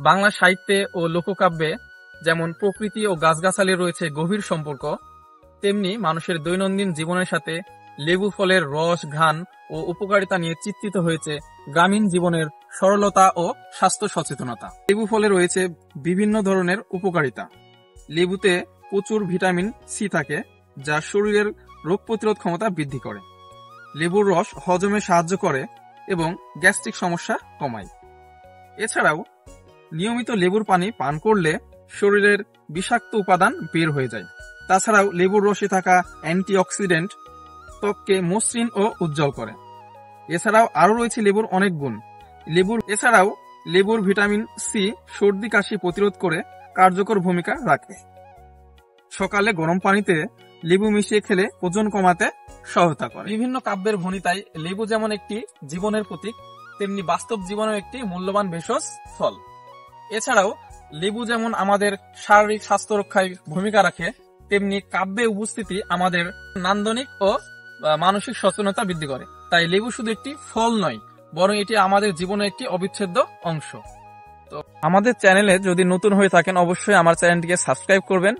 বাংলা সাহিত্যে ও লোককাব্যে যেমন প্রকৃতি ও গাছগাছালি রয়েছে গভীর সম্পর্ক, তেমনি মানুষের দৈনন্দিন জীবনের সাথে লেবু ফলের রস, ঘ্রাণ ও উপকারিতা নিয়ে চিত্রিত হয়েছে গ্রামীণ জীবনের সরলতা ও স্বাস্থ্য সচেতনতা। লেবু ফলে রয়েছে বিভিন্ন ধরনের উপকারিতা। লেবুতে প্রচুর ভিটামিন সি থাকে, যা শরীরের রোগ প্রতিরোধ ক্ষমতা বৃদ্ধি করে। লেবুর রস হজমে সাহায্য করে এবং গ্যাস্ট্রিক সমস্যা কমায়। এছাড়াও নিয়মিত লেবুর পানি পান করলে শরীরের বিষাক্ত উপাদান বের হয়ে যায়। তাছাড়াও লেবুর রসে থাকা অ্যান্টিঅক্সিডেন্ট ত্বককে মসৃণ ও উজ্জ্বল করে। এছাড়াও আরও রয়েছে লেবুর অনেক গুণ। লেবুর ভিটামিন সি সর্দি কাশি প্রতিরোধ করে কার্যকর ভূমিকা রাখে। সকালে গরম পানিতে লেবু মিশিয়ে খেলে ওজন কমাতে সহায়তা করে। বিভিন্ন কাব্যের ভণিতায় লেবু যেমন একটি জীবনের প্রতীক, তেমনি বাস্তব জীবনেও একটি মূল্যবান ভেষজ ফল। এছাড়াও লেবু যেমন আমাদের শারীরিক স্বাস্থ্য রক্ষায় ভূমিকা রাখে, তেমনি কাব্যে উপস্থিতি আমাদের নান্দনিক ও মানসিক সচেতনতা বৃদ্ধি করে। তাই লেবু শুধু একটি ফল নয়, বরং এটি আমাদের জীবনের একটি অবিচ্ছেদ্য অংশ। তো আমাদের চ্যানেলে যদি নতুন হয়ে থাকেন, অবশ্যই আমার চ্যানেলটিকে সাবস্ক্রাইব করবেন